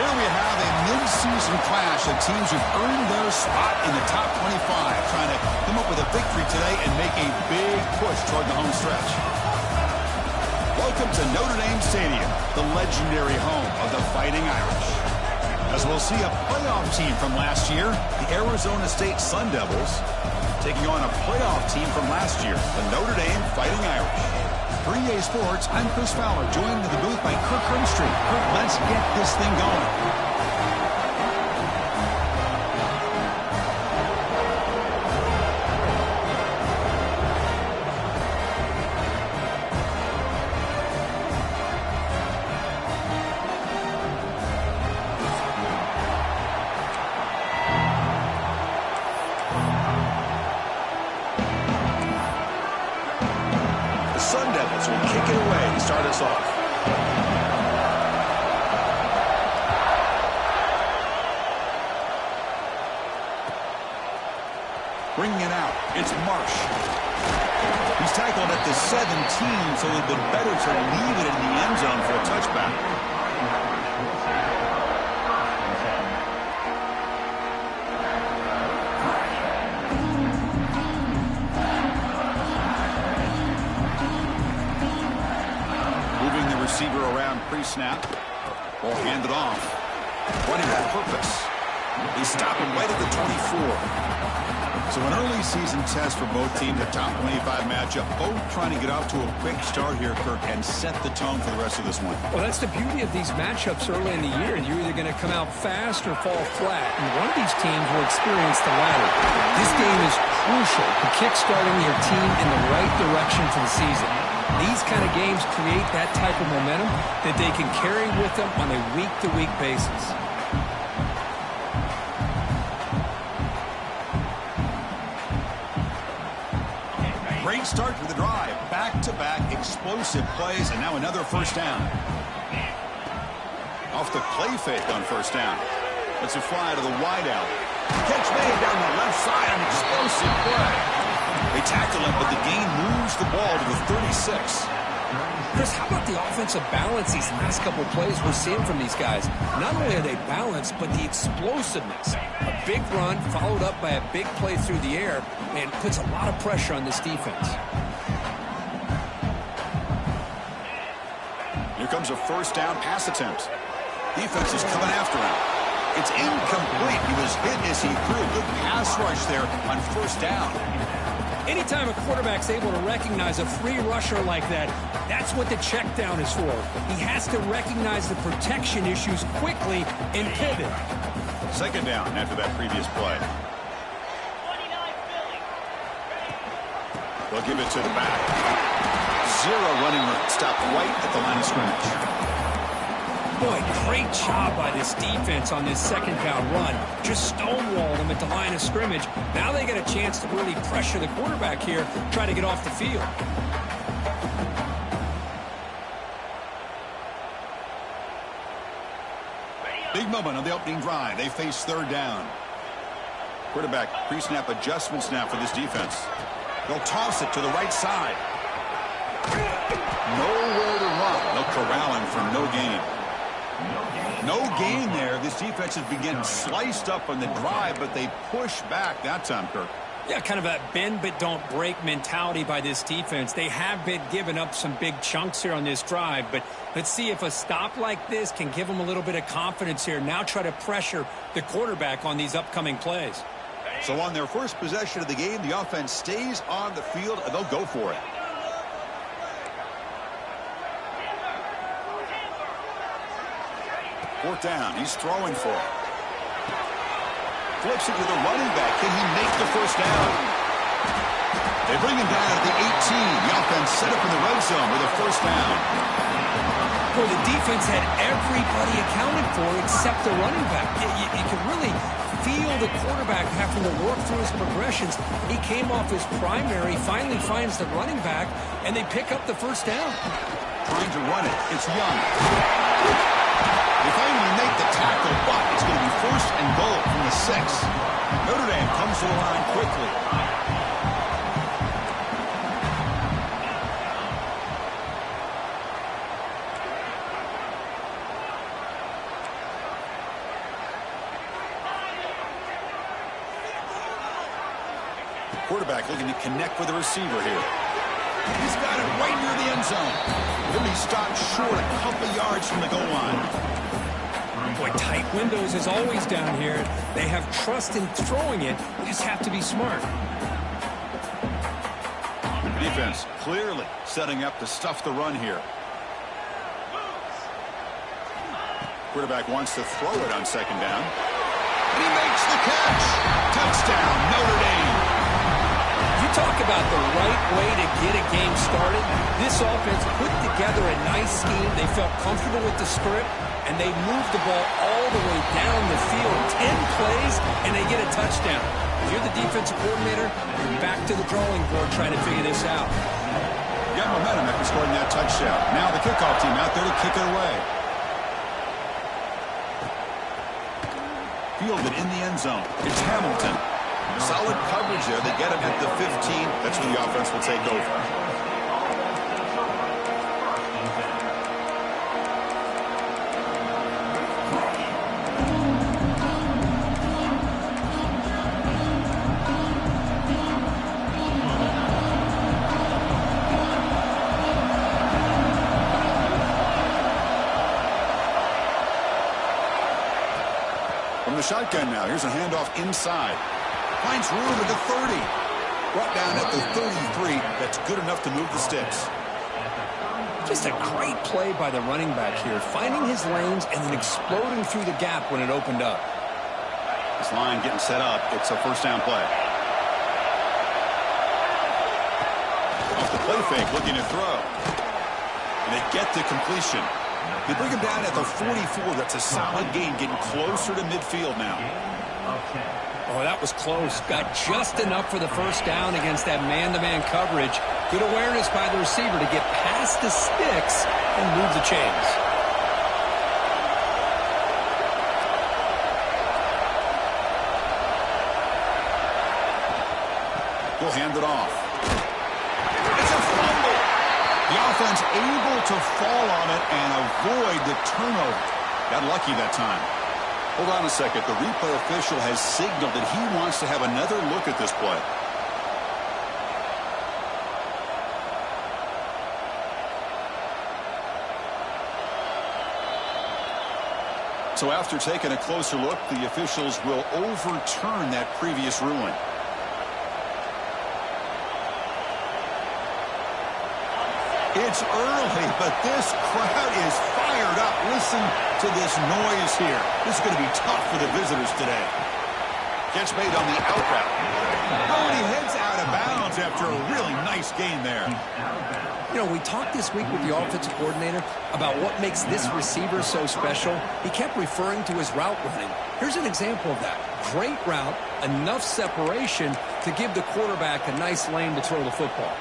Here we have a mid-season clash of teams who've earned their spot in the top 25, trying to come up with a victory today and make a big push toward the home stretch. Welcome to Notre Dame Stadium, the legendary home of the Fighting Irish. As we'll see a playoff team from last year, the Arizona State Sun Devils, taking on a playoff team from last year, the Notre Dame Fighting Irish. For EA Sports, I'm Chris Fowler, joined in the booth by Kirk Hermstreet. Kirk, let's get this thing going. Bringing it out, it's Marsh. He's tackled at the 17, so it would have been better to leave it in the end zone for a touchback. Moving the receiver around pre-snap. Ball handed off. Running with purpose. They stop him right at the 24. So an early season test for both teams, a top 25 matchup, both trying to get off to a quick start here, Kirk, and set the tone for the rest of this one. Well, that's the beauty of these matchups early in the year. You're either going to come out fast or fall flat, and one of these teams will experience the latter. This game is crucial to kick-starting your team in the right direction for the season. These kind of games create that type of momentum that they can carry with them on a week-to-week basis. Great start to the drive. Back-to-back explosive plays, and now another first down. Off the play fake on first down. Let's it fly to the wideout. Catch made down the left side, an explosive play. They tackle him, but the gain moves the ball to the 36. Chris, how about the offensive balance these last couple of plays we're seeing from these guys? Not only are they balanced, but the explosiveness. A big run followed up by a big play through the air and puts a lot of pressure on this defense. Here comes a first down pass attempt. Defense is coming after him. It's incomplete. He was hit as he threw. Good pass rush there on first down. Anytime a quarterback's able to recognize a free rusher like that, that's what the check down is for. He has to recognize the protection issues quickly and pivot. Second down after that previous play. They'll give it to the back. Zero running room. Stopped right at the line of scrimmage. Boy, great job by this defense on this second down run. Just stonewalled them at the line of scrimmage. Now they get a chance to really pressure the quarterback here, try to get off the field. Big moment on the opening drive. They face third down. Quarterback pre-snap adjustment snap for this defense. They'll toss it to the right side. Nowhere to run. They'll corral him for no gain. No gain there. This defense has been getting sliced up on the drive, but they push back that time, Kirk. Yeah, kind of a bend but don't break mentality by this defense. They have been giving up some big chunks here on this drive, but let's see if a stop like this can give them a little bit of confidence here. Now try to pressure the quarterback on these upcoming plays. So on their first possession of the game, the offense stays on the field, and they'll go for it. Fourth down. He's throwing for it. Flips it to the running back. Can he make the first down? They bring him down at the 18. The offense set up in the red zone with a first down. Boy, the defense had everybody accounted for except the running back. You can really feel the quarterback having to work through his progressions. He came off his primary, finally finds the running back, and they pick up the first down. Trying to run it. It's Young. They finally make the tackle, but it's going to be first and goal from the 6. Notre Dame comes to the line quickly. Quarterback looking to connect with the receiver here. He's got it right near the end zone. He'll be stopped short a couple yards from the goal line. Boy, tight windows is always down here. They have trust in throwing it. They just have to be smart. Defense clearly setting up to stuff the run here. Quarterback wants to throw it on second down. And he makes the catch. Touchdown, Notre Dame. You talk about the right way to get a game started. This offense put together a nice scheme. They felt comfortable with the script, and they moved the ball all the way down the field. 10 plays, and they get a touchdown. If you're the defensive coordinator, you're back to the drawing board trying to figure this out. Got momentum after scoring that touchdown. Now the kickoff team out there to kick it away. Fielded in the end zone. It's Hamilton. Solid coverage there. They get him at the 15. That's where the offense will take over. From the shotgun now. Here's a handoff inside. Finds room at the 30. Brought down at the 33. That's good enough to move the sticks. Just a great play by the running back here, finding his lanes and then exploding through the gap when it opened up. This line getting set up. It's a first down play. Off the play fake, looking to throw. And they get the completion. They bring him down at the 44. That's a solid gain, getting closer to midfield now. Oh, that was close. Got just enough for the first down against that man-to-man coverage. Good awareness by the receiver to get past the sticks and move the chains. He'll hand it off. It's a fumble. The offense able to fall on it and avoid the turnover. Got lucky that time. Hold on a second. The replay official has signaled that he wants to have another look at this play. So after taking a closer look, the officials will overturn that previous ruling. It's early, but this crowd is fired up. Listen to this noise here. This is going to be tough for the visitors today. Catch made on the out route. Oh, and he heads out of bounds after a really nice gain there. You know, we talked this week with the offensive coordinator about what makes this receiver so special. He kept referring to his route running. Here's an example of that. Great route, enough separation to give the quarterback a nice lane to throw the football.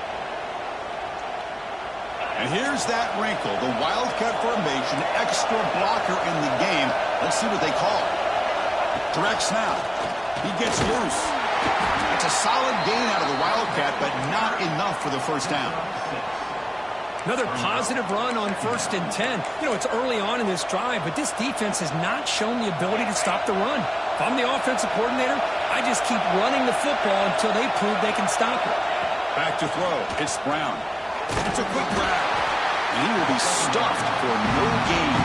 And here's that wrinkle, the wildcat formation, extra blocker in the game. Let's see what they call. Direct snap. He gets loose. That's a solid gain out of the wildcat, but not enough for the first down. Another positive run on 1st and 10. You know, it's early on in this drive, but this defense has not shown the ability to stop the run. If I'm the offensive coordinator, I just keep running the football until they prove they can stop it. Back to throw. It's Brown. It's a quick grab. And he will be stuffed for no gain.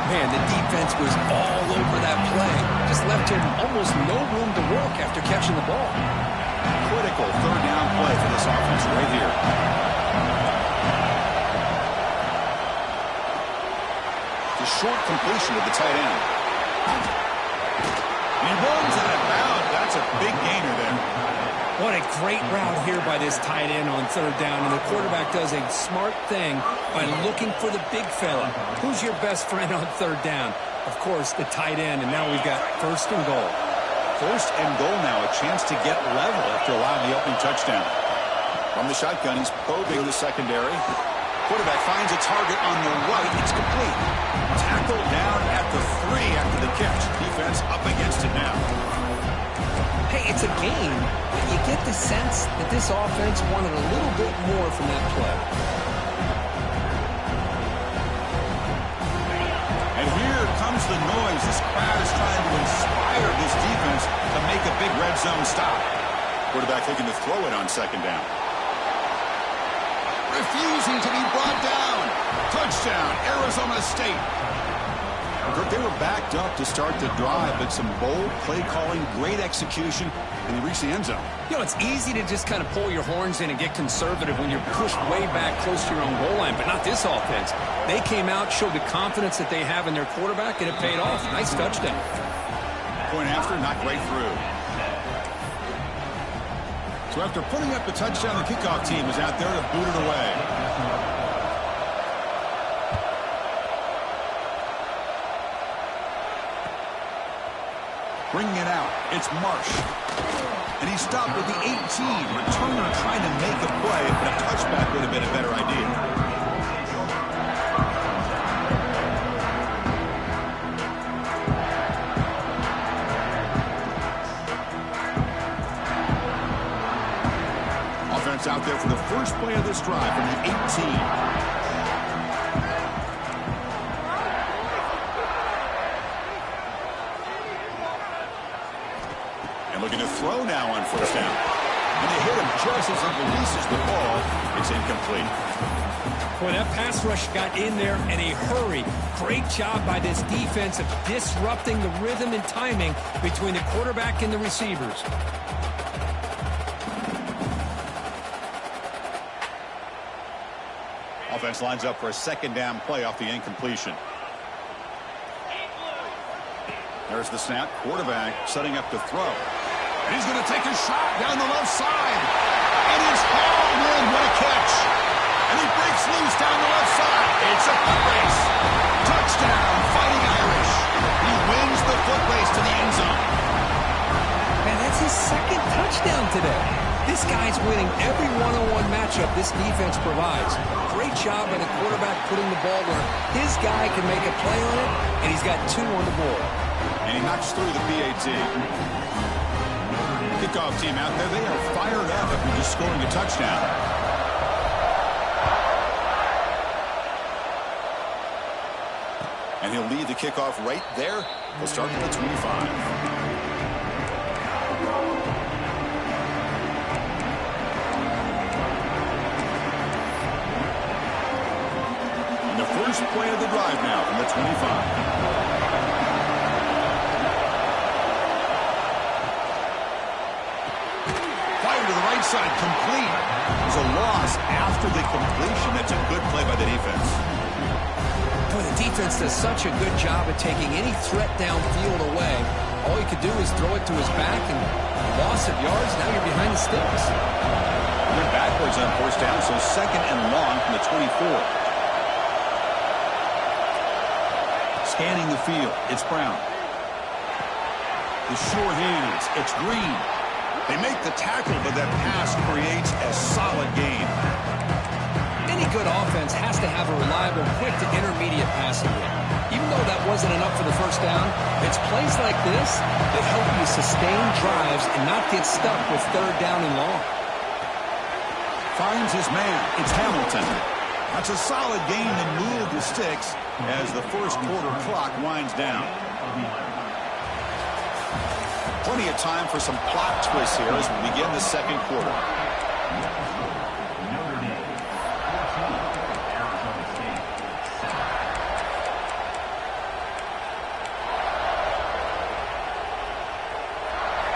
Man, the defense was all over that play. Just left him almost no room to work after catching the ball. Critical third down play for this offense right here. The short completion of the tight end. And he runs out of bounds. That's a big gainer there. What a great route here by this tight end on 3rd down. And the quarterback does a smart thing by looking for the big fella. Who's your best friend on 3rd down? Of course, the tight end. And now we've got 1st and goal. 1st and goal now. A chance to get level after allowing the opening touchdown. From the shotgun, he's probing the secondary. Quarterback finds a target on the right. It's complete. Tackled down at the 3 after the catch. Defense up against it now. Hey, it's a game, but you get the sense that this offense wanted a little bit more from that play. And here comes the noise. This crowd is trying to inspire this defense to make a big red zone stop. Quarterback looking to throw it on second down. Refusing to be brought down. Touchdown, Arizona State. They were backed up to start the drive, but some bold play calling, great execution, and they reached the end zone. You know, it's easy to just kind of pull your horns in and get conservative when you're pushed way back close to your own goal line, but not this offense. They came out, showed the confidence that they have in their quarterback, and it paid off. Nice touchdown. Point after, knocked right through. So after putting up the touchdown, the kickoff team is out there to boot it away. Bringing it out, it's Marsh. And he stopped at the 18. Returner trying to make a play, but a touchback would have been a better idea. Offense out there for the first play of this drive from the 18. Looking to throw now on first down. And they hit him just as he releases the ball. It's incomplete. Boy, that pass rush got in there in a hurry. Great job by this defense of disrupting the rhythm and timing between the quarterback and the receivers. Offense lines up for a second down play off the incompletion. There's the snap. Quarterback setting up to throw. And he's going to take a shot down the left side. And he's hauled in. What a catch. And he breaks loose down the left side. It's a foot race. Touchdown, Fighting Irish. He wins the foot race to the end zone. Man, that's his second touchdown today. This guy's winning every one-on-one matchup this defense provides. Great job by the quarterback putting the ball where his guy can make a play on it, and he's got 2 on the board. And he knocks through the PAT. Kickoff team out there, they are fired up after just scoring a touchdown. And he'll lead the kickoff right there. He'll start at the 25. And the first play of the drive now from the 25. Side complete. There's a loss after the completion. That's a good play by the defense. Boy, the defense does such a good job at taking any threat downfield away. All you could do is throw it to his back, and loss of yards, now you're behind the sticks. They're backwards on first down, so second and long from the 24. Scanning the field, it's Brown. The sure hands, it's Green. They make the tackle, but that pass creates a solid gain. Any good offense has to have a reliable, quick to intermediate passing game. Even though that wasn't enough for the first down, it's plays like this that help you sustain drives and not get stuck with third down and long. Finds his man. It's Hamilton. That's a solid gain to move the sticks as the first quarter clock winds down. Plenty of time for some plot twists here as we begin the second quarter.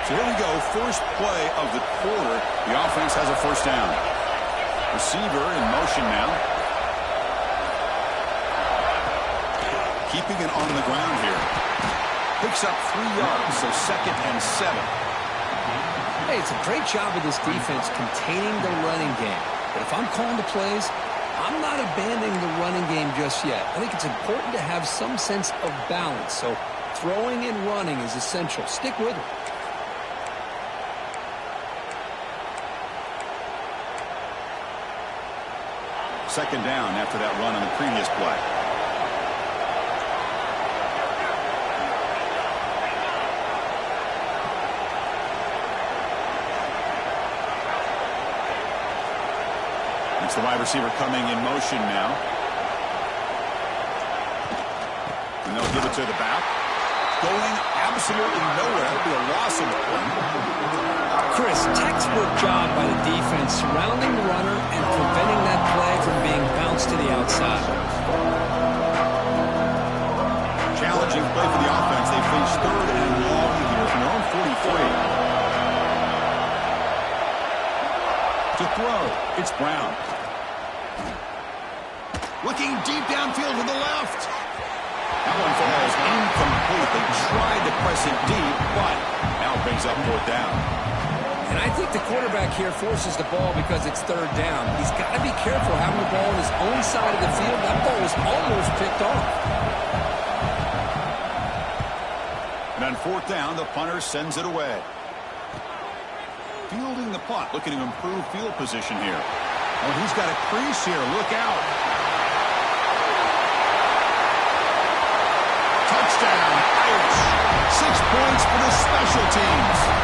So here we go, first play of the quarter. The offense has a first down. Receiver in motion now. Keeping it on the ground here. Picks up 3 yards, so second and 7. Hey, it's a great job of this defense containing the running game. But if I'm calling the plays, I'm not abandoning the running game just yet. I think it's important to have some sense of balance. So throwing and running is essential. Stick with it. Second down after that run on the previous play. It's the wide receiver coming in motion now. And they'll give it to the back. Going absolutely nowhere. It'll be a loss of the play. Chris, Chris, textbook job by the defense surrounding the runner and preventing that play from being bounced to the outside. Challenging play for the offense. They face 3rd and long here from their own 43. To throw, it's Brown. Looking deep downfield to the left. That one falls incomplete. They tried to press it deep, but now brings up 4th down. And I think the quarterback here forces the ball because it's 3rd down. He's got to be careful having the ball on his own side of the field. That ball was almost picked off. And on 4th down, the punter sends it away. Fielding the punt, looking to improve field position here. Oh, he's got a crease here. Look out. Touchdown, Irish. 6 points for the special teams.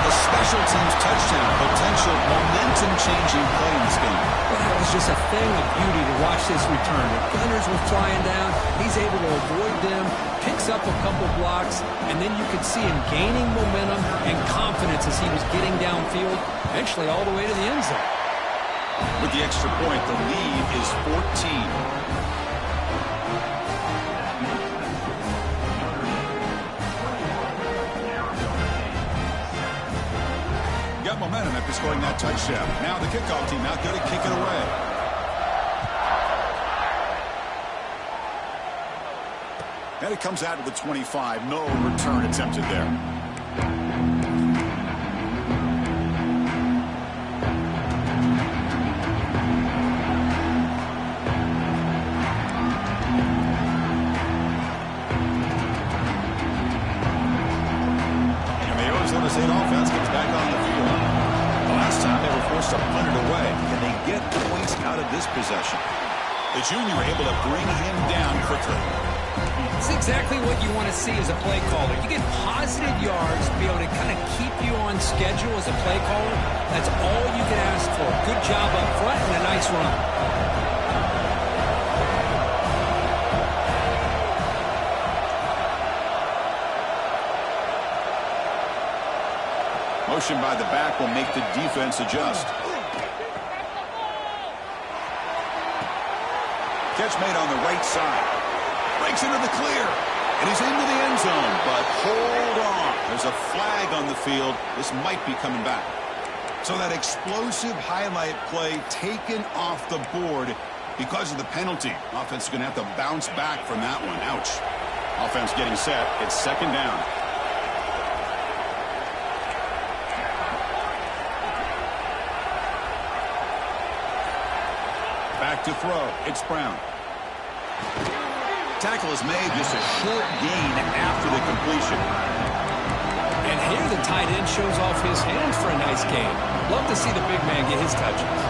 A special teams touchdown, potential momentum-changing play in this game. Well, that was just a thing of beauty to watch this return. The gunners were flying down. He's able to avoid them, picks up a couple blocks, and then you could see him gaining momentum and confidence as he was getting downfield, eventually all the way to the end zone. With the extra point, the lead is 14. Got momentum after scoring that touchdown. Now the kickoff team out there to kick it away. And it comes out to the 25. No return attempted there. And the Arizona State offense gets back on the field. The last time they were forced to punt it away. Can they get points out of this possession? The junior able to bring him down quickly. It's exactly what you want to see as a play caller. You get positive yards to be able to kind of keep you on schedule as a play caller. That's all you can ask for. Good job up front and a nice run. Motion by the back will make the defense adjust. Catch made on the right side. Breaks into the clear. And he's into the end zone. But hold on. There's a flag on the field. This might be coming back. So that explosive highlight play taken off the board because of the penalty. Offense is going to have to bounce back from that one. Ouch. Offense getting set. It's 2nd down. Back to throw. It's Brown. Tackle is made, just a short gain after the completion. And here the tight end shows off his hands for a nice gain. Love to see the big man get his touches.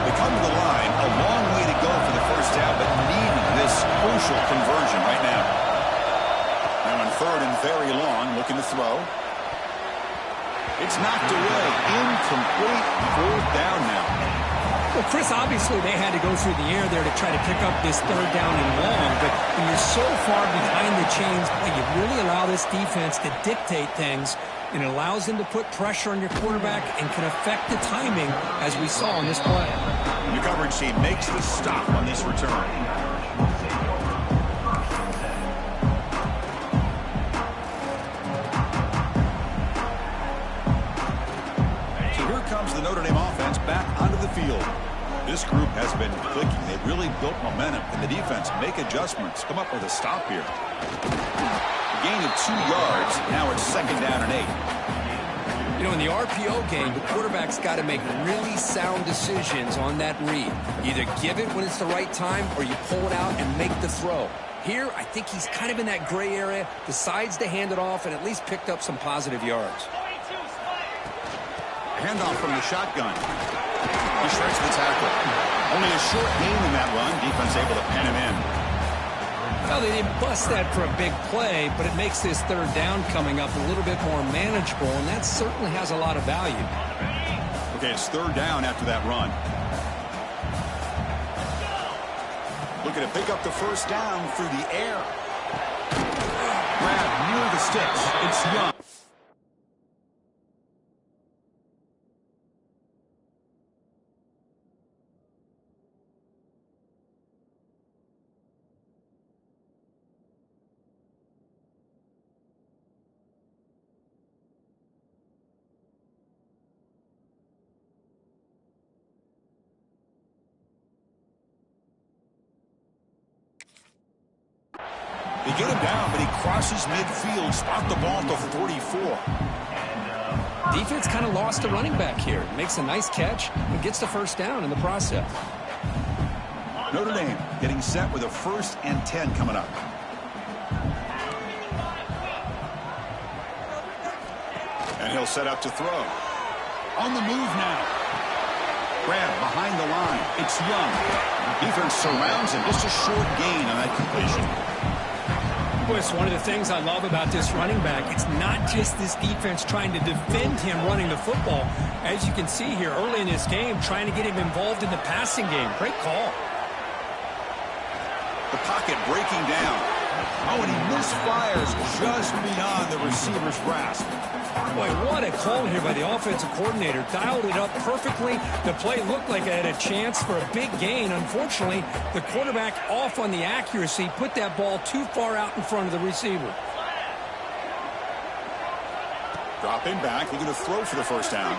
They come to the line, a long way to go for the first down, but need this crucial conversion right now. Now on 3rd and very long, looking to throw. It's knocked away. Incomplete. 4th down now. Well, Chris, obviously they had to go through the air there to try to pick up this 3rd down and long, but when you're so far behind the chains, you really allow this defense to dictate things, and it allows them to put pressure on your quarterback and can affect the timing, as we saw in this play. The coverage team makes the stop on this return. Comes the Notre Dame offense back onto the field. This group has been clicking. They've really built momentum. And the defense make adjustments. Come up with a stop here. A gain of 2 yards. Now it's 2nd down and 8. You know, in the RPO game, the quarterback's got to make really sound decisions on that read. Either give it when it's the right time or you pull it out and make the throw. Here, I think he's kind of in that gray area, decides to hand it off and at least picked up some positive yards. Handoff from the shotgun. He strikes the tackle. Only a short gain in that run. Defense able to pen him in. Well, they didn't bust that for a big play, but it makes this 3rd down coming up a little bit more manageable, and that certainly has a lot of value. Okay, it's 3rd down after that run. Looking to pick up the first down through the air. Grab near the the sticks. It's Young. They get him down, but he crosses midfield, spot the ball to 44. Defense kind of lost a running back here. Makes a nice catch and gets the first down in the process. Notre Dame getting set with a 1st and 10 coming up. And he'll set up to throw. On the move now. Grab behind the line. It's Young. Defense surrounds him. Just a short gain on that completion. Boy, it's one of the things I love about this running back. It's not just this defense trying to defend him running the football. As you can see here early in this game, trying to get him involved in the passing game. Great call. The pocket breaking down. Oh, and he misfires just beyond the receiver's grasp. Boy, what a call here by the offensive coordinator. Dialed it up perfectly. The play looked like it had a chance for a big gain. Unfortunately, the quarterback off on the accuracy, put that ball too far out in front of the receiver. Dropping back, looking to throw for the first down.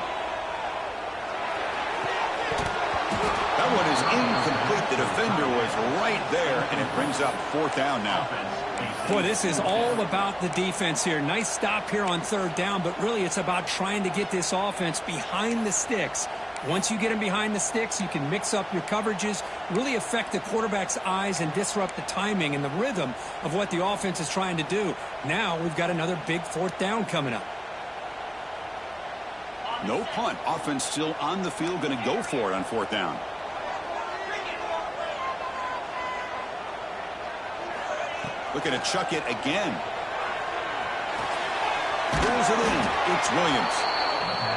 That one is incomplete. The defender was right there, and it brings up 4th down now. Boy, this is all about the defense here. Nice stop here on 3rd down, but really it's about trying to get this offense behind the sticks. Once you get them behind the sticks, you can mix up your coverages, really affect the quarterback's eyes and disrupt the timing and the rhythm of what the offense is trying to do. Now we've got another big 4th down coming up. No punt. Offense still on the field, going to go for it on 4th down. Looking to chuck it again. Pulls it in. It's Williams.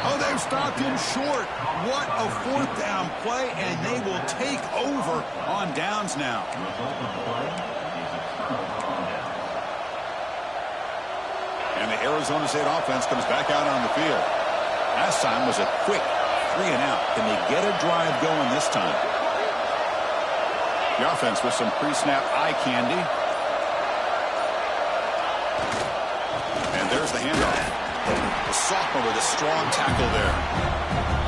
Oh, they've stopped him short. What a 4th down play, and they will take over on downs now. And the Arizona State offense comes back out on the field. Last time was a quick 3 and out. Can they get a drive going this time? The offense with some pre-snap eye candy. There's the handoff. The sophomore with a strong tackle there.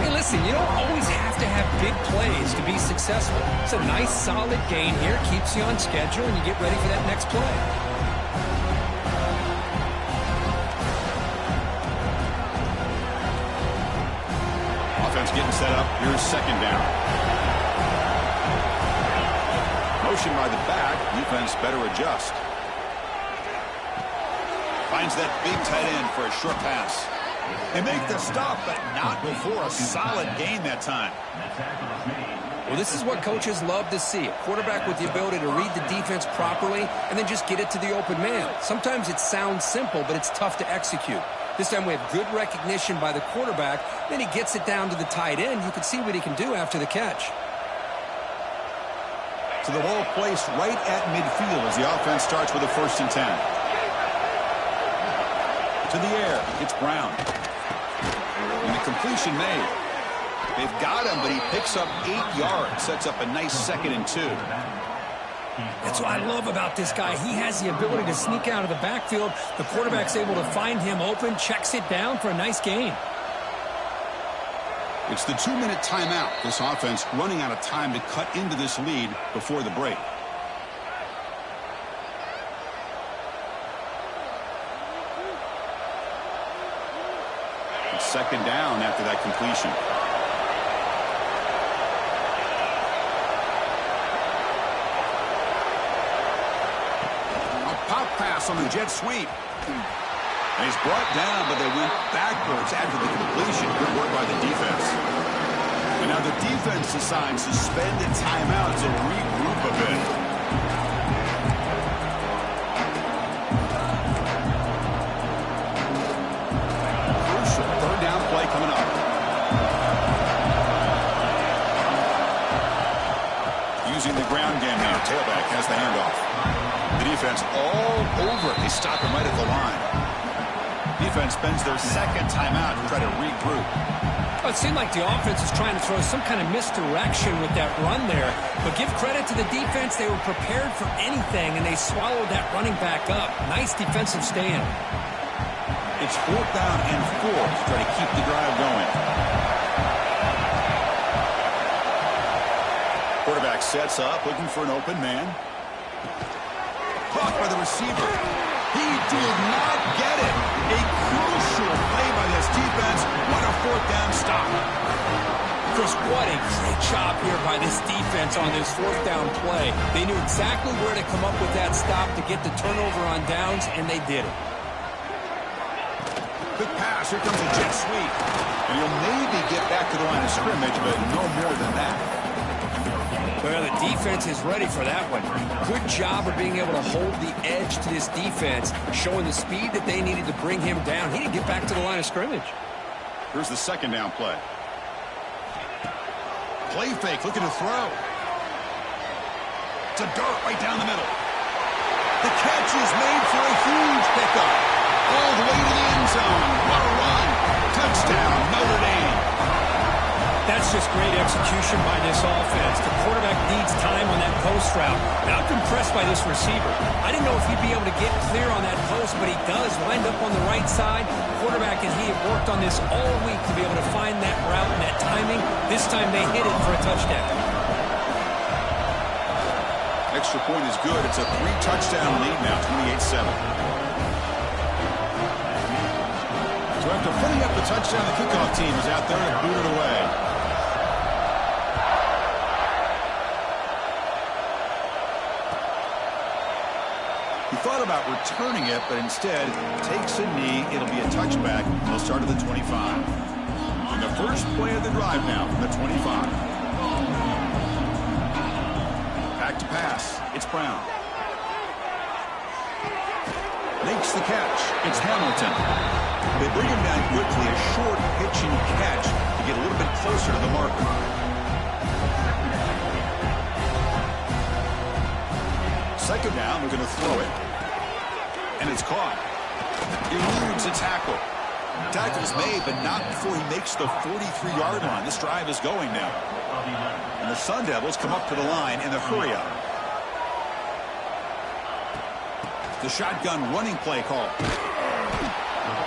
Hey, listen, you don't always have to have big plays to be successful. It's a nice, solid gain here. Keeps you on schedule, and you get ready for that next play. Offense getting set up. Here's 2nd down. Motion by the back. Defense better adjust. Finds that big tight end for a short pass. They make the stop, but not before a solid gain that time. Well, this is what coaches love to see. A quarterback with the ability to read the defense properly and then just get it to the open man. Sometimes it sounds simple, but it's tough to execute. This time we have good recognition by the quarterback. Then he gets it down to the tight end. You can see what he can do after the catch. So the ball placed right at midfield as the offense starts with a 1st and 10. To the air, it's Brown. And the completion made. They've got him, but he picks up 8 yards. Sets up a nice 2nd and 2. That's what I love about this guy. He has the ability to sneak out of the backfield. The quarterback's able to find him open, checks it down for a nice gain. It's the 2-minute timeout. This offense running out of time to cut into this lead before the break. It's 2nd down after that completion. A pop pass on the jet sweep. And he's brought down, but they went backwards after the completion. Good work by the defense. And now the defense decides to spend a timeout to regroup a bit. Crucial 3rd down play coming up. Using the ground game now. Tailback has the handoff. The defense defense all over. They stop him right at the line. Defense spends their second timeout to try to regroup. Well, it seemed like the offense was trying to throw some kind of misdirection with that run there. But give credit to the defense. They were prepared for anything, and they swallowed that running back up. Nice defensive stand. It's 4th down and 4 to try to keep the drive going. Quarterback sets up, looking for an open man. Caught by the receiver. He did not get it. A crucial play by this defense. What a 4th down stop. Chris, what a great job here by this defense on this 4th down play. They knew exactly where to come up with that stop to get the turnover on downs, and they did it. Quick pass. Here comes a jet sweep. And he'll maybe get back to the line of scrimmage, but no more than that. Well, the defense is ready for that one. Good job of being able to hold the edge to this defense, showing the speed that they needed to bring him down. He didn't get back to the line of scrimmage. Here's the 2nd down play. Play fake, looking to throw. It's a dart right down the middle. The catch is made for a huge pickup. All the way to the end zone. What a run. Touchdown, Notre Dame. That's just great execution by this offense. The quarterback needs time on that post route. Now, I'm impressed by this receiver. I didn't know if he'd be able to get clear on that post, but he does wind up on the right side. Quarterback and he have worked on this all week to be able to find that route and that timing. This time they hit it for a touchdown. Extra point is good. It's a 3-touchdown lead now, 28-7. So after putting up the touchdown, the kickoff team is out there to boot it away. He thought about returning it, but instead takes a knee. It'll be a touchback. He'll start at the 25. And the first play of the drive now from the 25. Back to pass. It's Brown. Makes the catch. It's Hamilton. They bring him down quickly. A short pitching catch to get a little bit closer to the marker. Second down, we're going to throw it. And it's caught. Eludes a tackle. Tackle's made, but not before he makes the 43-yard line. This drive is going now. And the Sun Devils come up to the line in the hurry-up. The shotgun running play call.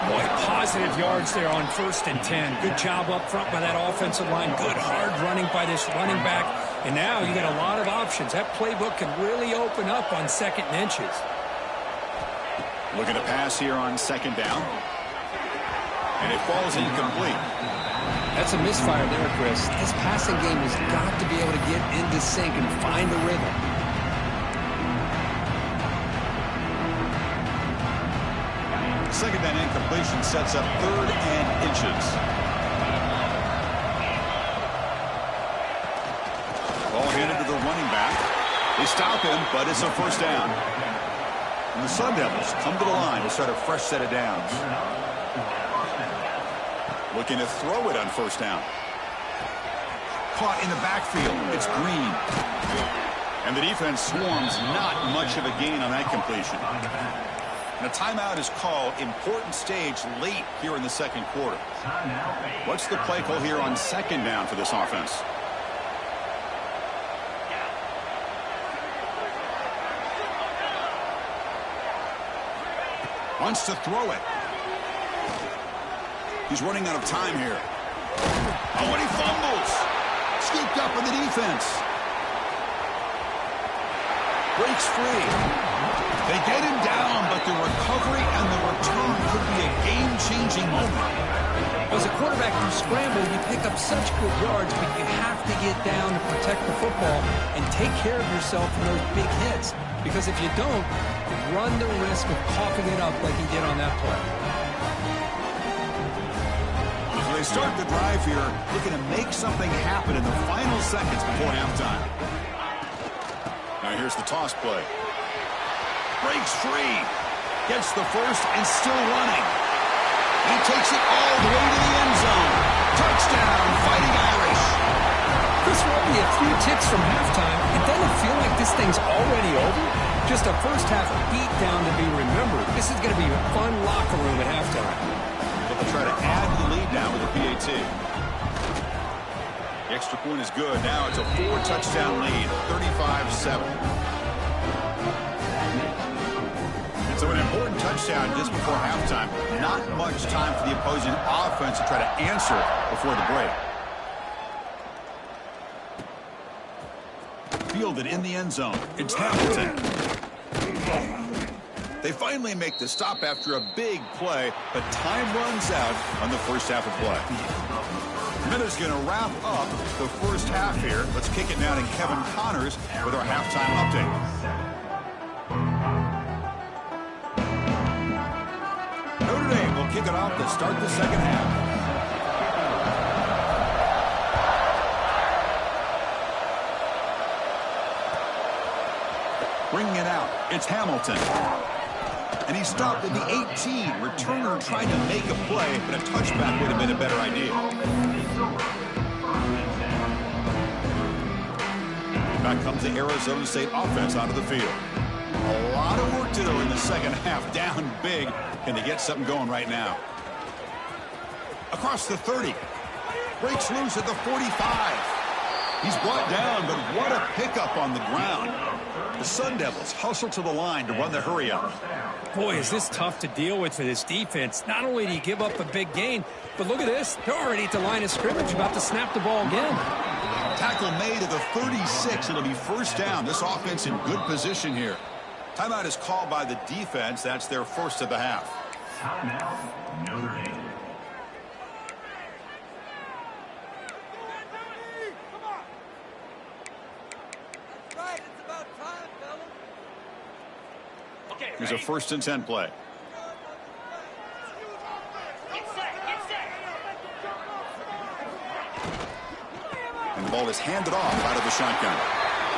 Boy, positive yards there on 1st and 10. Good job up front by that offensive line. Good hard running by this running back. And now you got a lot of options. That playbook can really open up on 2nd and inches. Looking to pass here on 2nd down. And it falls incomplete. That's a misfire there, Chris. This passing game has got to be able to get into sync and find a rhythm. Second down incompletion sets up 3rd and inches. Ball handed to the running back. They stop him, but it's a 1st down. And the Sun Devils come to the line to start a fresh set of downs. Looking to throw it on 1st down. Caught in the backfield. It's Green. And the defense swarms. Not much of a gain on that completion. And a timeout is called. Important stage late here in the 2nd quarter. What's the play call here on 2nd down for this offense? Wants to throw it. He's running out of time here. Oh, and he fumbles. Scooped up in the defense. Breaks free. They get him down, but the recovery and the return could be a game-changing moment. As a quarterback, you scramble, you pick up such good yards, but you have to get down to protect the football and take care of yourself from those big hits. Because if you don't, you run the risk of coughing it up like he did on that play. So they start the drive here, looking to make something happen in the final seconds before halftime. Now here's the toss play. Breaks free. Gets the first and still running. He takes it all the way to the end zone. Touchdown, Fighting Irish. Chris, we're only a few ticks from halftime. It doesn't feel like this thing's already over. Just a first-half beatdown to be remembered. This is going to be a fun locker room at halftime. But they'll try to add to the lead now with a PAT. The extra point is good. Now it's a 4-touchdown lead, 35-7. And so an important touchdown just before halftime. Not much time for the opposing offense to try to answer before the break. Fielded in the end zone. It's Hamilton. They finally make the stop after a big play, but time runs out on the first half of play. Miller's going to wrap up the first half here. Let's kick it down to Kevin Connors with our halftime update. Notre Dame will kick it off to start the second half. Bringing it out, it's Hamilton. And he stopped at the 18. Returner trying to make a play, but a touchback would have been a better idea. Back comes the Arizona State offense onto the field. A lot of work to do in the second half. Down big. Can they get something going right now? Across the 30. Breaks loose at the 45. He's brought down, but what a pickup on the ground. The Sun Devils hustle to the line to run the hurry up. Boy, is this tough to deal with for this defense. Not only do you give up a big gain, but look at this. They're already at the line of scrimmage, about to snap the ball again. Tackle made at the 36. It'll be first down. This offense in good position here. Timeout is called by the defense. That's their first of the half. Timeout, Notre Dame. Here's a 1st and 10 play. And the ball is handed off out of the shotgun.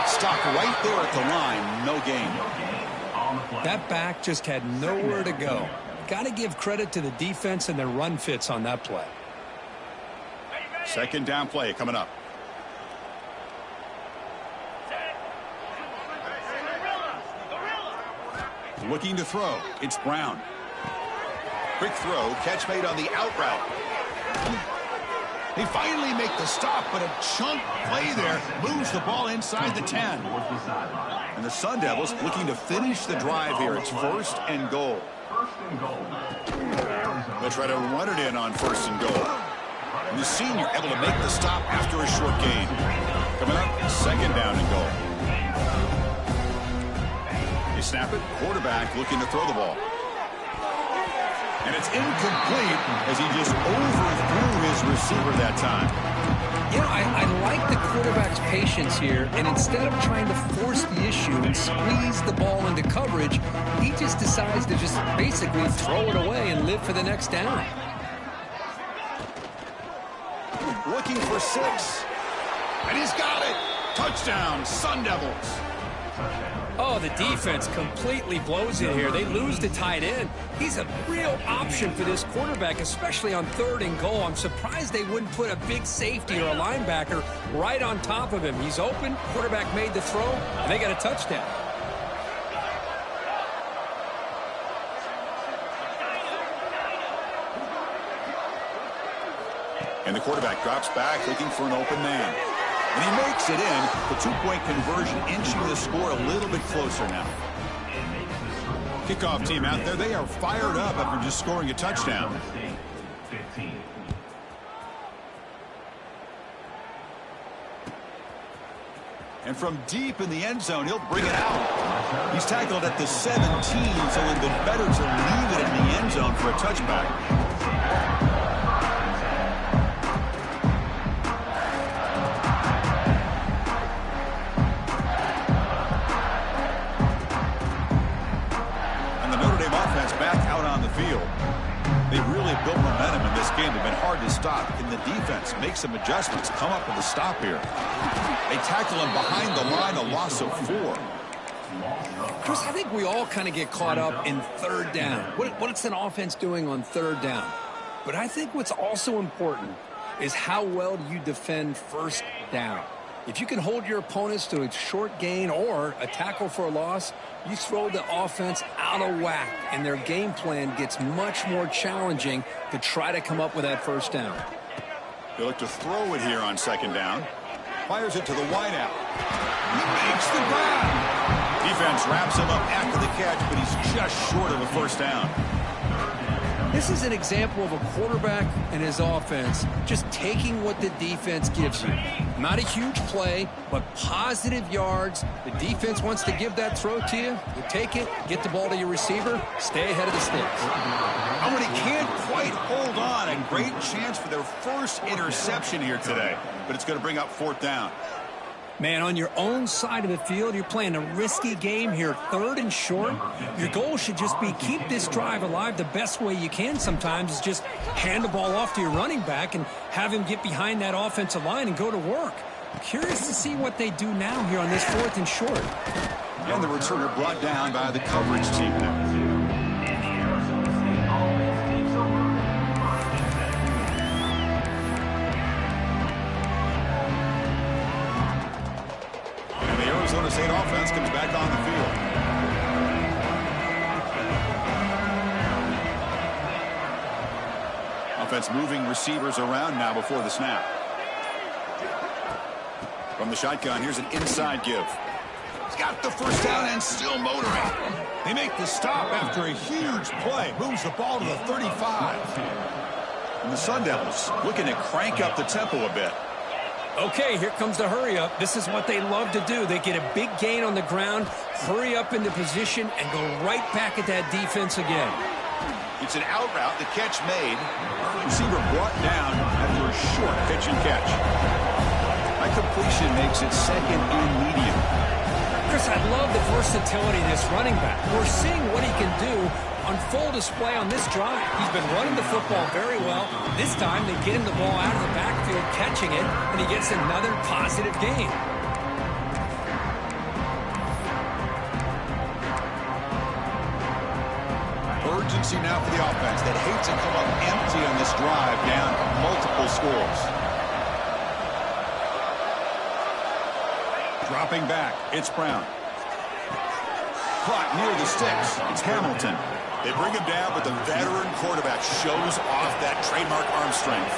Stop right there at the line. No gain. That back just had nowhere to go. Got to give credit to the defense and their run fits on that play. Second down play coming up. Looking to throw. It's Brown. Quick throw. Catch made on the out route. They finally make the stop, but a chunk play there moves the ball inside the 10. And the Sun Devils looking to finish the drive here. It's 1st and goal. They'll try to run it in on 1st and goal. And the senior able to make the stop after a short gain. Coming up, 2nd down and goal. They snap it. Quarterback looking to throw the ball. And it's incomplete as he just overthrew his receiver that time. You know, I like the quarterback's patience here, and instead of trying to force the issue and squeeze the ball into coverage, he just decides to just basically throw it away and live for the next down. Looking for 6. And he's got it. Touchdown, Sun Devils. Oh, the defense completely blows it here. They lose the tight end. He's a real option for this quarterback, especially on 3rd and goal. I'm surprised they wouldn't put a big safety or a linebacker right on top of him. He's open. Quarterback made the throw, and they got a touchdown. And the quarterback drops back looking for an open man. And he makes it in. The 2-point conversion inching the score a little bit closer now. Kickoff team out there. They are fired up after just scoring a touchdown. And from deep in the end zone, he'll bring it out. He's tackled at the 17, so it would have been better to leave it in the end zone for a touchback. They really built momentum in this game. They've been hard to stop. Can the defense make some adjustments? Come up with a stop here. They tackle him behind the line, a loss of 4. Chris, I think we all kind of get caught up in 3rd down. What's an offense doing on 3rd down? But I think what's also important is how well do you defend 1st down. If you can hold your opponents to a short gain or a tackle for a loss, you throw the offense out of whack, and their game plan gets much more challenging to try to come up with that first down. They look to throw it here on second down. Fires it to the wideout. He makes the grab. Defense wraps him up after the catch, but he's just short of a first down. This is an example of a quarterback and his offense just taking what the defense gives you. Not a huge play, but positive yards. The defense wants to give that throw to you. You take it, get the ball to your receiver, stay ahead of the sticks. Oh, and he can't quite hold on. A great chance for their first interception here today, but it's going to bring up fourth down. Man, on your own side of the field, you're playing a risky game here, 3rd and short. Your goal should just be keep this drive alive the best way you can sometimes is just hand the ball off to your running back and have him get behind that offensive line and go to work. Curious to see what they do now here on this 4th and short. And the returner brought down by the coverage team now. Arizona State offense comes back on the field. Offense moving receivers around now before the snap. From the shotgun, here's an inside give. He's got the first down and still motoring. They make the stop after a huge play. Moves the ball to the 35. And the Sun Devils looking to crank up the tempo a bit. Okay, here comes the hurry up. This is what they love to do. They get a big gain on the ground, hurry up into position, and go right back at that defense again. It's an out route, the catch made. Receiver brought down after a short pitch and catch. That completion makes it 2nd and medium. Chris, I love the versatility of this running back. We're seeing what he can do on full display on this drive. He's been running the football very well. This time they get him the ball out of the backfield, catching it, and he gets another positive gain. Urgency now for the offense that hates to come up empty on this drive, down multiple scores. Dropping back, it's Brown. Caught near the sticks, it's Hamilton. They bring him down, but the veteran quarterback shows off that trademark arm strength.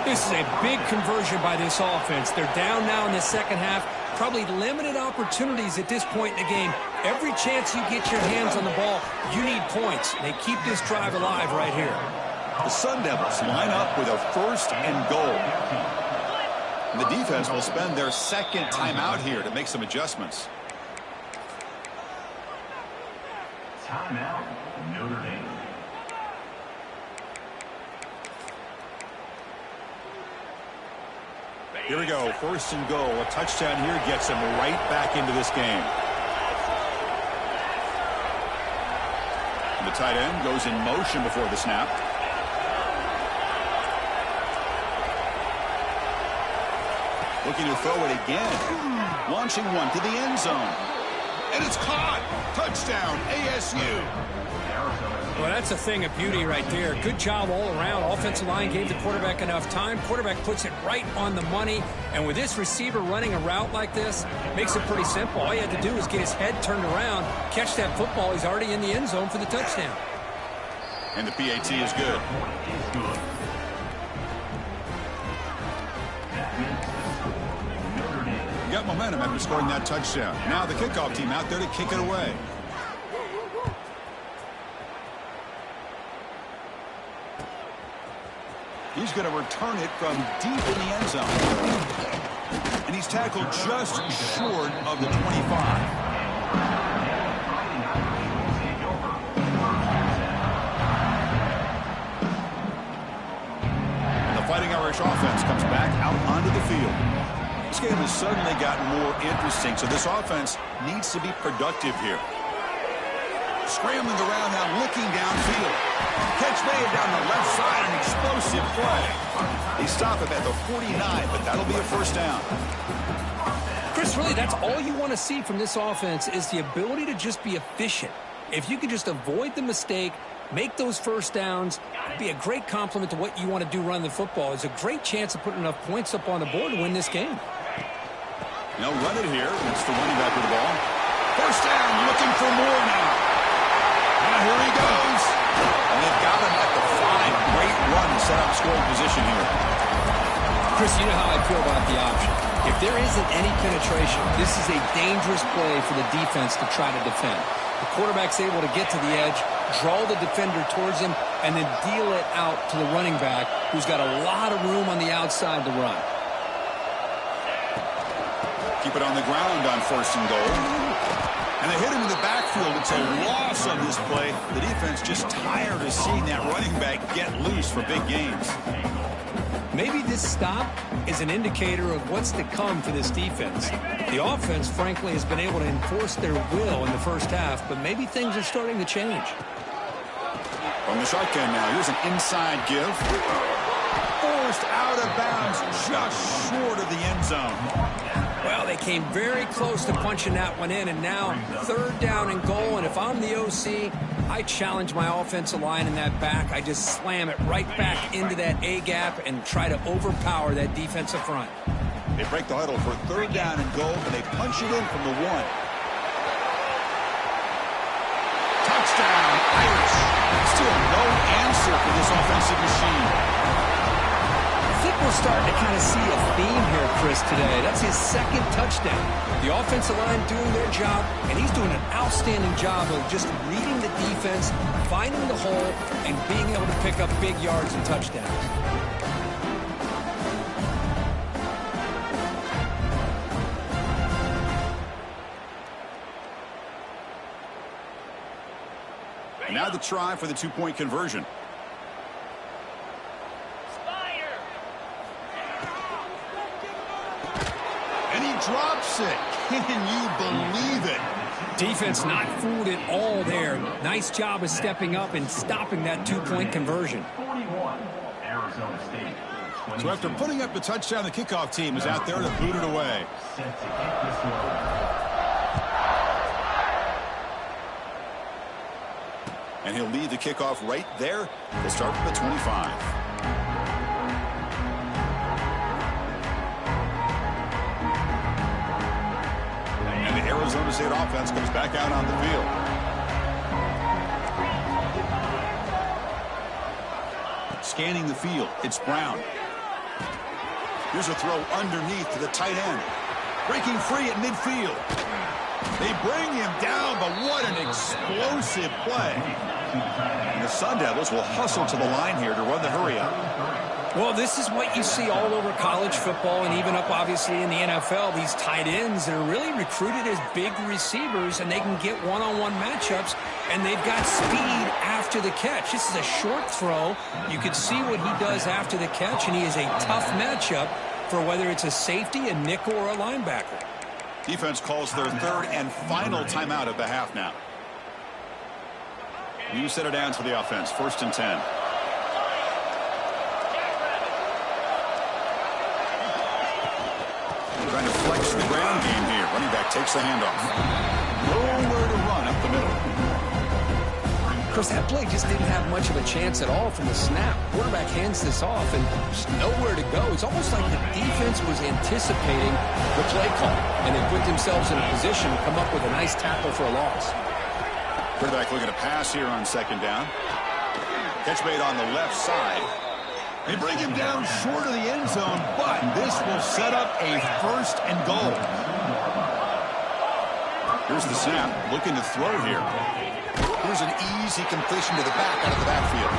This is a big conversion by this offense. They're down now in the second half. Probably limited opportunities at this point in the game. Every chance you get your hands on the ball, you need points. They keep this drive alive right here. The Sun Devils line up with a 1st and goal. And the defense will spend their 2nd timeout here to make some adjustments. Timeout, Notre Dame. Here we go, 1st and goal. A touchdown here gets him right back into this game. And the tight end goes in motion before the snap. Looking to throw it again. Launching one to the end zone. And it's caught. Touchdown, ASU. Well, that's a thing of beauty right there. Good job all around. Offensive line gave the quarterback enough time. Quarterback puts it right on the money. And with this receiver running a route like this, makes it pretty simple. All he had to do was get his head turned around, catch that football. He's already in the end zone for the touchdown. And the PAT is good. Got momentum after scoring that touchdown. Now the kickoff team out there to kick it away. He's going to return it from deep in the end zone. And he's tackled just short of the 25. And the Fighting Irish offense comes back out onto the field. This game has suddenly gotten more interesting, so this offense needs to be productive here. Scrambling around now, looking downfield. Catch made down the left side, an explosive play. They stop him at the 49, but that'll be a first down. Chris, really, that's all you want to see from this offense is the ability to just be efficient. If you can just avoid the mistake, make those first downs, it'd be a great compliment to what you want to do running the football. It's a great chance of putting enough points up on the board to win this game. They'll run it here. It's the running back with the ball. First down, looking for more now. Now here he goes. And they've got him at the 5. Great run to set up scoring position here. Chris, you know how I feel about the option. If there isn't any penetration, this is a dangerous play for the defense to try to defend. The quarterback's able to get to the edge, draw the defender towards him, and then deal it out to the running back, who's got a lot of room on the outside to run. Keep it on the ground on first and goal. And they hit him in the backfield. It's a loss on this play. The defense just tired of seeing that running back get loose for big gains. Maybe this stop is an indicator of what's to come for this defense. The offense, frankly, has been able to enforce their will in the first half, but maybe things are starting to change. From the shotgun now, here's an inside give. Forced out of bounds, just short of the end zone. Well, they came very close to punching that one in, and now 3rd down and goal. And if I'm the OC, I challenge my offensive line in that back. I just slam it right back into that A-gap and try to overpower that defensive front. They break the huddle for 3rd down and goal, and they punch it in from the 1. Touchdown, Irish. Still no answer for this offensive machine. I think we're starting to kind of see a theme here, Chris, today. That's his 2nd touchdown. The offensive line doing their job, and he's doing an outstanding job of just reading the defense, finding the hole, and being able to pick up big yards and touchdowns. Now the try for the 2-point conversion. And he drops it. Can you believe it? Defense not fooled at all there. Nice job of stepping up and stopping that 2-point conversion. 41, Arizona State. So after putting up the touchdown, the kickoff team is out there to boot it away. Set to kick this one. And he'll lead the kickoff right there. We'll start from the 25. And the Arizona State offense comes back out on the field. Scanning the field, it's Brown. Here's a throw underneath to the tight end. Breaking free at midfield. They bring him down, but what an explosive play. And the Sun Devils will hustle to the line here to run the hurry up. Well, this is what you see all over college football and even up, obviously, in the NFL. These tight ends that are really recruited as big receivers, and they can get one-on-one matchups, and they've got speed after the catch. This is a short throw. You can see what he does after the catch, and he is a tough matchup for whether it's a safety, a nickel, or a linebacker. Defense calls their 3rd and final timeout of the half now. New set of downs for the offense. 1st and 10. Trying to flex the ground game here. Running back takes the handoff. Nowhere to run up the middle. Chris, that play just didn't have much of a chance at all from the snap. Quarterback hands this off and just nowhere to go. It's almost like the defense was anticipating the play call, and they put themselves in a position to come up with a nice tackle for a loss. Quarterback looking to pass here on 2nd down. Catch made on the left side. They bring him down short of the end zone, but this will set up a 1st and goal. Here's the snap, looking to throw here. Here's an easy completion to the back out of the backfield.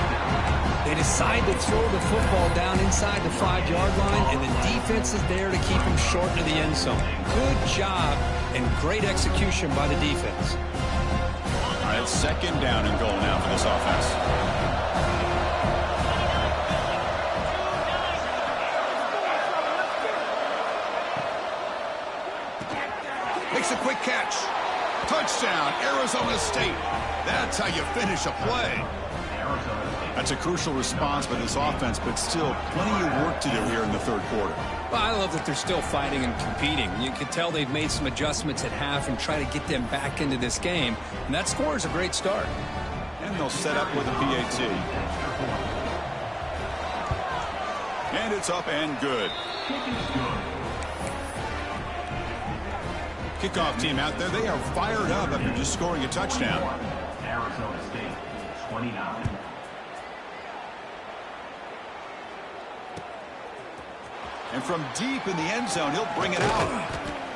They decide to throw the football down inside the 5-yard line, and the defense is there to keep them short of the end zone. Good job and great execution by the defense. All right, 2nd down and goal now for this offense. Makes a quick catch. Touchdown, Arizona State. That's how you finish a play. That's a crucial response by this offense, but still plenty of work to do here in the 3rd quarter. Well, I love that they're still fighting and competing. You can tell they've made some adjustments at half and try to get them back into this game. And that score is a great start. And they'll set up with a PAT. And it's up and good. Kickoff team out there, they are fired up after just scoring a touchdown. Arizona State, 29. And from deep in the end zone, he'll bring it out.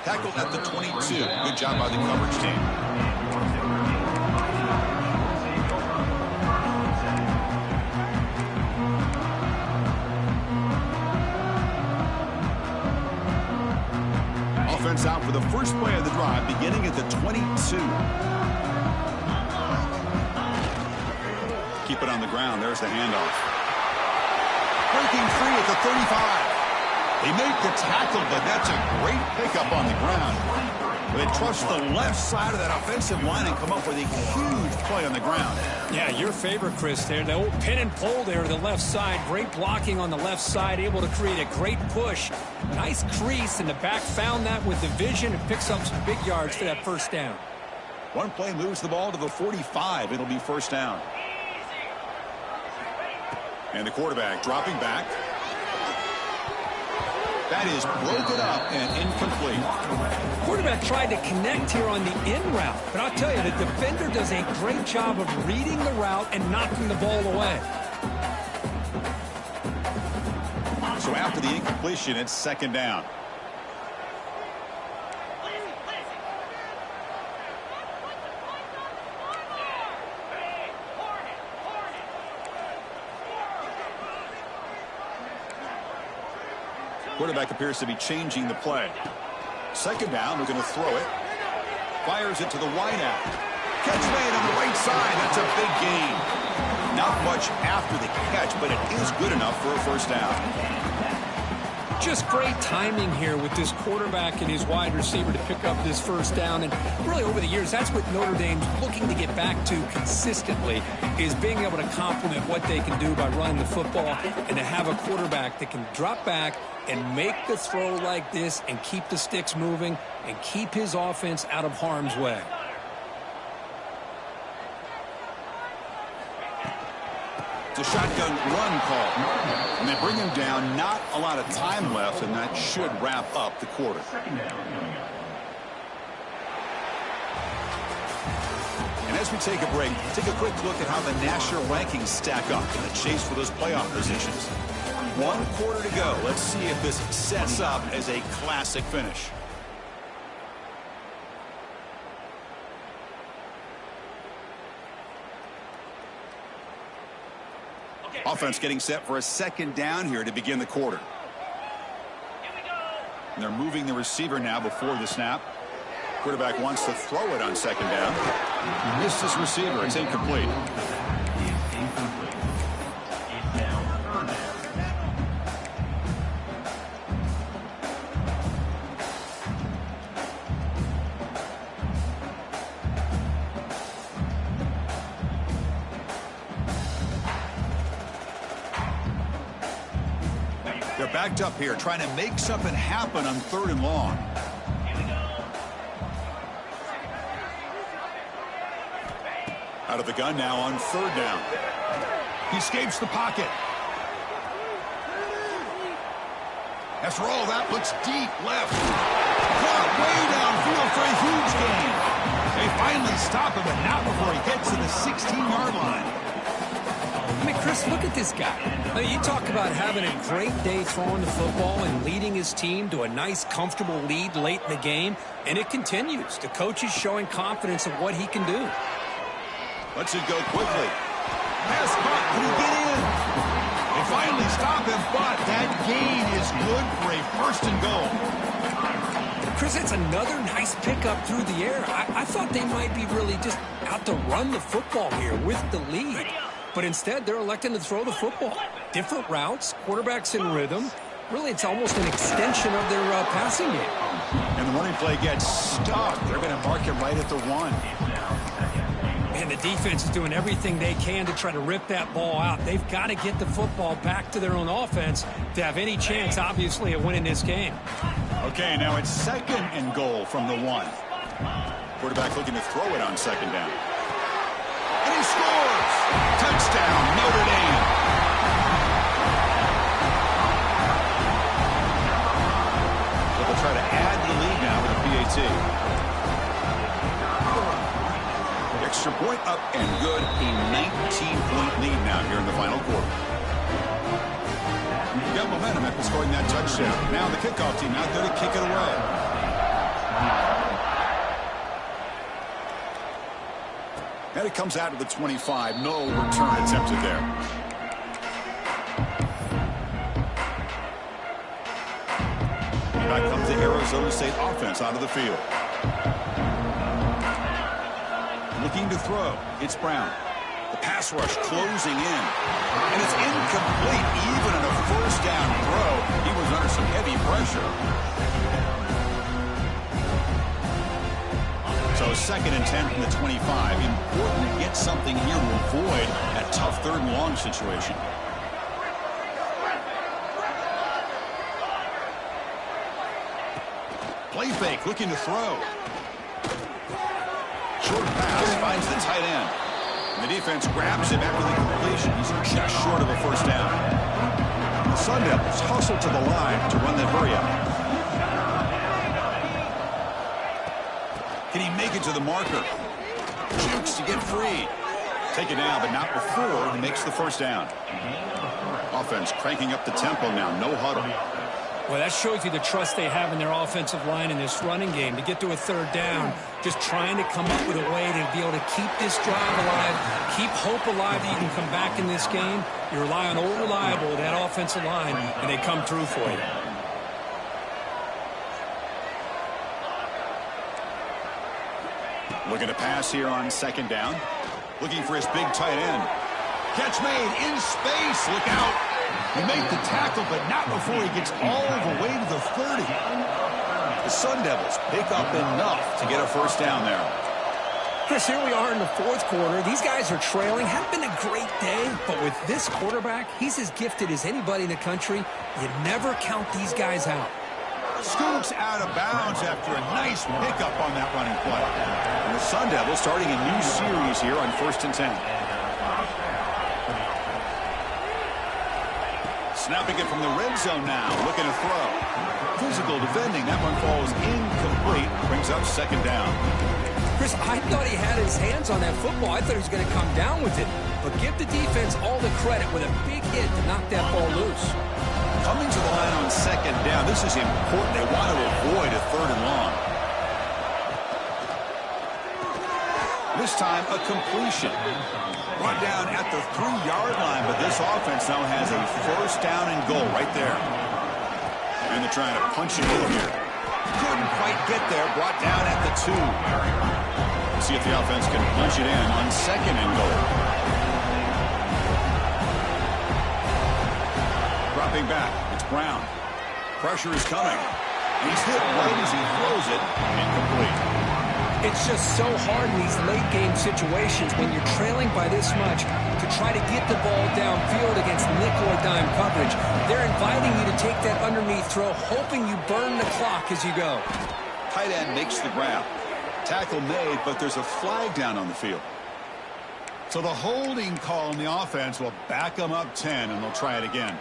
Tackled at the 22. Good job by the coverage team. Offense out for the first play of the drive, beginning at the 22. Keep it on the ground. There's the handoff. Breaking free at the 35. They make the tackle, but that's a great pickup on the ground. They trust the left side of that offensive line and come up with a huge play on the ground. Yeah, your favorite, Chris, there. The old pin and pull there to the left side. Great blocking on the left side, able to create a great push. Nice crease, and the back found that with the vision and picks up some big yards for that first down. One play moves the ball to the 45. It'll be first down. And the quarterback dropping back. That is broken up and incomplete. Quarterback tried to connect here on the in route, but I'll tell you, the defender does a great job of reading the route and knocking the ball away. So after the incompletion, it's second down. Quarterback appears to be changing the play. Second down, they're going to throw it. Fires it to the wideout. Catch made on the right side. That's a big gain. Not much after the catch, but it is good enough for a first down. Just great timing here with this quarterback and his wide receiver to pick up this first down. And really over the years, that's what Notre Dame's looking to get back to consistently, is being able to complement what they can do by running the football and to have a quarterback that can drop back and make the throw like this and keep the sticks moving and keep his offense out of harm's way. It's a shotgun run call. And they bring him down. Not a lot of time left, and that should wrap up the quarter. And as we take a break, take a quick look at how the national rankings stack up in the chase for those playoff positions. 1 quarter to go. Let's see if this sets up as a classic finish. Offense getting set for a second down here to begin the quarter. And they're moving the receiver now before the snap. Quarterback wants to throw it on second down. He missed his receiver. It's incomplete. They're backed up here, trying to make something happen on 3rd and long. Out of the gun now on 3rd down. He escapes the pocket. After all that, looks deep left. Caught way downfield for a huge gain. They finally stop him, but not before he gets to the 16-yard line. I mean, Chris, look at this guy. I mean, you talk about having a great day throwing the football and leading his team to a nice, comfortable lead late in the game, and it continues. The coach is showing confidence of what he can do. Lets it go quickly. Pass caught. Can he get in? They finally stop him, but that gain is good for a 1st and goal. Chris, it's another nice pickup through the air. I thought they might be really just out to run the football here with the lead. But instead, they're electing to throw the football. Different routes, quarterbacks in rhythm. Really, it's almost an extension of their passing game. And the running play gets stuck. They're going to mark him right at the 1. And the defense is doing everything they can to try to rip that ball out. They've got to get the football back to their own offense to have any chance, obviously, of winning this game. Okay, now it's 2nd and goal from the 1. Quarterback looking to throw it on 2nd down. And he scores! Touchdown, Notre Dame. So they'll try to add the lead now with a PAT. Extra point up and good. A 19-point lead now here in the final quarter. You got momentum after scoring that touchdown. Now the kickoff team out there to kick it away. And it comes out to the 25. No return attempted there. Back comes the Arizona State offense onto the field. Looking to throw. It's Brown. The pass rush closing in. And it's incomplete. Even in a first down throw, he was under some heavy pressure. So 2nd and 10 from the 25. Important to get something here to avoid that tough 3rd and long situation. Play fake, looking to throw. Short pass finds the tight end. And the defense grabs him after the completion. He's just short of a first down. The Sun Devils hustle to the line to run the hurry up. Can he make it to the marker? Jukes to get free. Take it down, but not before he makes the first down. Offense cranking up the tempo now. No huddle. Well, that shows you the trust they have in their offensive line in this running game. To get to a 3rd down, just trying to come up with a way to be able to keep this drive alive, keep hope alive that you can come back in this game. You rely on old reliable, that offensive line, and they come through for you. Looking to pass here on 2nd down. Looking for his big tight end. Catch made in space. Look out. He made the tackle, but not before he gets all the way to the 30. The Sun Devils pick up enough to get a first down there. Chris, here we are in the 4th quarter. These guys are trailing. Hadn't been a great day, but with this quarterback, he's as gifted as anybody in the country. You never count these guys out. Scoots out of bounds after a nice pickup on that running play. And the Sun Devils starting a new series here on 1st and 10. Snapping it from the red zone now, looking to throw. Physical defending, that one falls incomplete, brings up 2nd down. Chris, I thought he had his hands on that football. I thought he was going to come down with it. But give the defense all the credit with a big hit to knock that ball loose. Coming to the line on 2nd down, this is important. They want to avoid a 3rd and long. This time, a completion. Brought down at the 3-yard line, but this offense now has a first down and goal right there. And they're trying to punch it in here. Couldn't quite get there. Brought down at the 2. Let's see if the offense can punch it in on 2nd and goal. Dropping back. It's Brown. Pressure is coming. He's hit right as he throws it. Incomplete. It's just so hard in these late-game situations when you're trailing by this much to try to get the ball downfield against nickel or dime coverage. They're inviting you to take that underneath throw, hoping you burn the clock as you go. Tight end makes the grab. Tackle made, but there's a flag down on the field. So the holding call on the offense will back them up 10, and they'll try it again.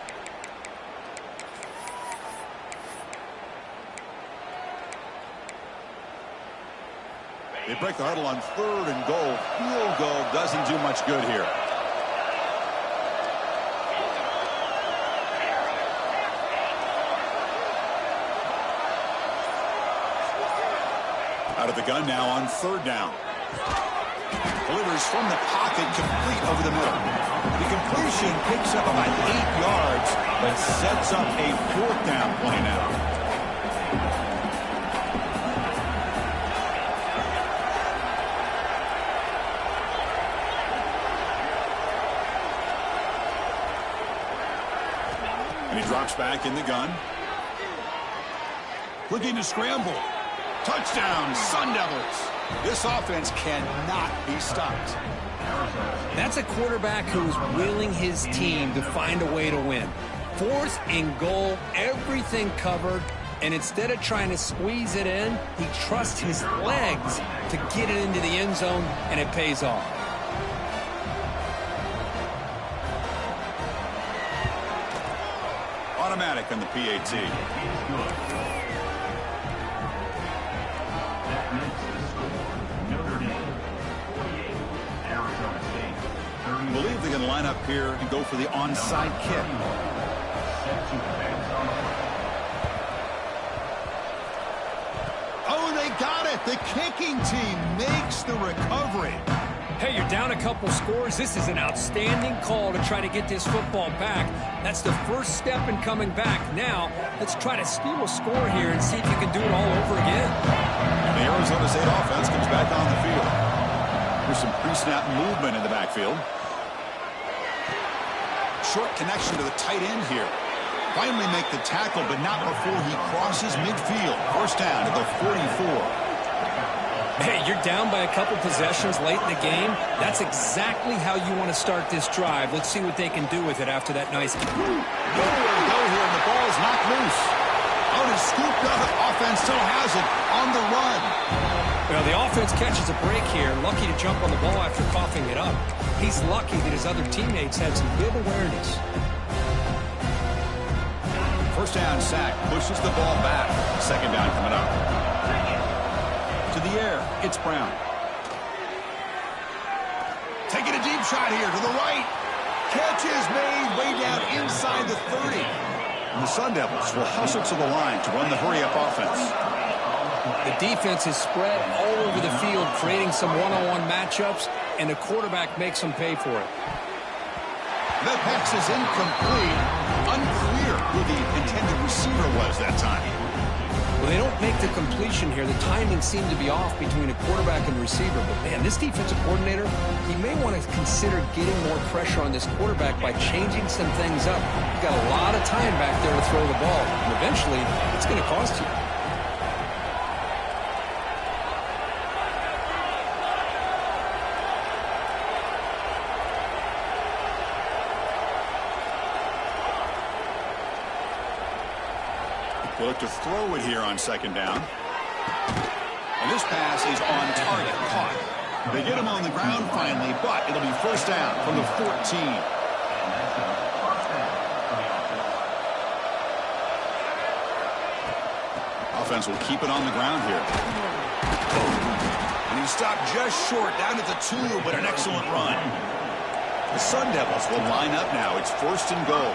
They break the huddle on 3rd and goal. Field goal doesn't do much good here. Out of the gun now on 3rd down. Delivers from the pocket, complete over the middle. The completion picks up about 8 yards, but sets up a 4th down play now. And he drops back in the gun. Looking to scramble. Touchdown, Sun Devils. This offense cannot be stopped. That's a quarterback who is willing his team to find a way to win. 4th and goal, everything covered, and instead of trying to squeeze it in, he trusts his legs to get it into the end zone, and it pays off. Automatic on the PAT. believe they're going to line up here and go for the onside kick. Oh, they got it. The kicking team makes the recovery. Hey, you're down a couple scores. This is an outstanding call to try to get this football back. That's the first step in coming back. Now, let's try to steal a score here and see if you can do it all over again. And the Arizona State offense comes back on the field. There's some pre-snap movement in the backfield. Short connection to the tight end here. Finally make the tackle, but not before he crosses midfield. First down to the 44. Hey, you're down by a couple possessions late in the game. That's exactly how you want to start this drive. Let's see what they can do with it after that nice game. Nowhere to go here, and the ball is knocked loose. Oh, it's scooped up. Offense still has it on the run. Well, the offense catches a break here. Lucky to jump on the ball after coughing it up. He's lucky that his other teammates had some good awareness. First down sack pushes the ball back. Second down coming up. To the air, it's Brown. Taking a deep shot here to the right. Catch is made way down inside the 30. And the Sun Devils will hustle to the line to run the hurry-up offense. The defense is spread all over the field, creating some one-on-one matchups, and the quarterback makes them pay for it. The pass is incomplete. Unclear who the intended receiver was that time. Well, they don't make the completion here. The timing seemed to be off between a quarterback and receiver. But, man, this defensive coordinator, he may want to consider getting more pressure on this quarterback by changing some things up. You've got a lot of time back there to throw the ball. And eventually, it's going to cost you. They look to throw it here on second down. And this pass is on target, caught. They get him on the ground finally, but it'll be first down from the 14. Offense will keep it on the ground here. And he stopped just short, down at the 2, but an excellent run. The Sun Devils will line up now. It's first and goal.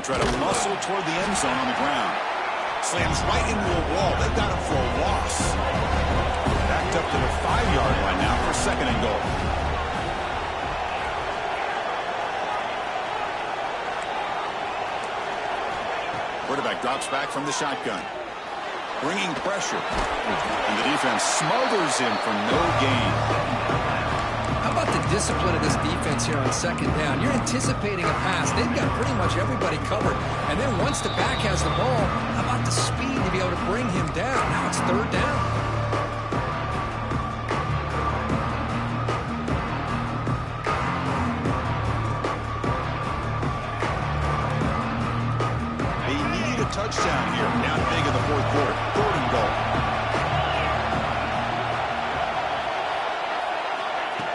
Try to muscle toward the end zone on the ground. Slams right into a wall. They've got him for a loss. Backed up to the 5-yard line now for second and goal. Quarterback drops back from the shotgun. Bringing pressure. And the defense smothers him for no gain. How about the discipline of this defense here on second down? You're anticipating a pass. They've got pretty much everybody covered. And then once the back has the ball, how about the speed to be able to bring him down? Now it's third down. They need a touchdown here. Down big in the fourth quarter. Third and goal.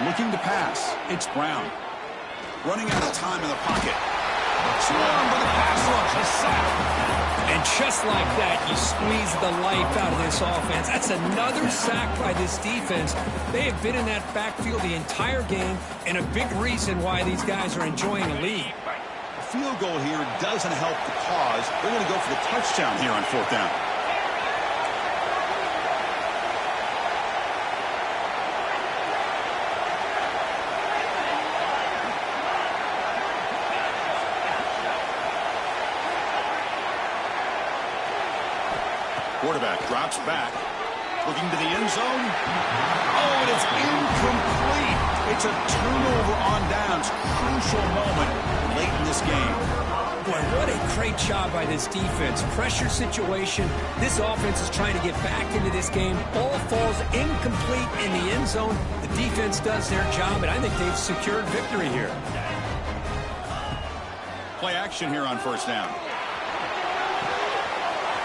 Looking to pass. It's Brown. Running out of time in the pocket. Swarmed by the pass rush. A sack. And just like that, you squeeze the life out of this offense. That's another sack by this defense. They have been in that backfield the entire game, and a big reason why these guys are enjoying a lead. A field goal here doesn't help the cause. They're going to go for the touchdown here on fourth down. Quarterback drops back, looking to the end zone. Oh, and it's incomplete. It's a turnover on downs. Crucial moment late in this game. Boy, what a great job by this defense. Pressure situation. This offense is trying to get back into this game. Ball falls incomplete in the end zone. The defense does their job, and I think they've secured victory here. Play action here on first down.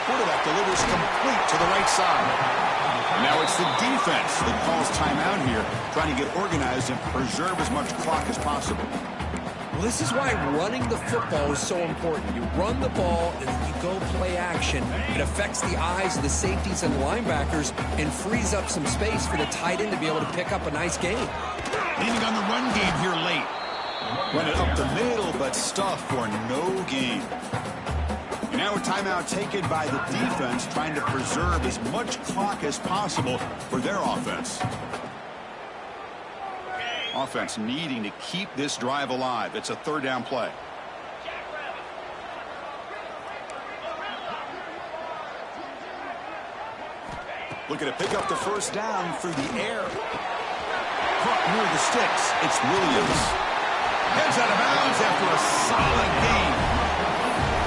Quarterback delivers complete to the right side. Now it's the defense that calls timeout here, trying to get organized and preserve as much clock as possible. Well, this is why running the football is so important. You run the ball, and then you go play action. It affects the eyes of the safeties and linebackers and frees up some space for the tight end to be able to pick up a nice gain. Leaning on the run game here late. Run it up the middle, but stuffed for no gain. And now a timeout taken by the defense, trying to preserve as much clock as possible for their offense. Offense needing to keep this drive alive. It's a third down play. Looking to pick up the first down through the air. Caught near the sticks. It's Williams. Heads out of bounds after a solid gain.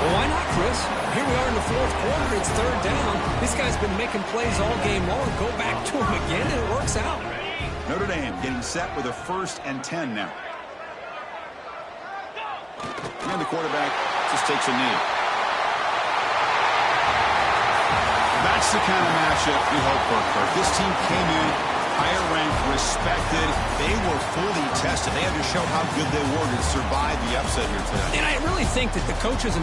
Well, why not, Chris? Here we are in the fourth quarter. It's third down. This guy's been making plays all game long. Go back to him again, and it works out. Notre Dame getting set with a 1st and 10 now. And the quarterback just takes a knee. That's the kind of matchup we hope for, Kirk. This team came in higher ranked, respected. They were fully tested. They had to show how good they were to survive the upset here today. And I really think that the coaches and the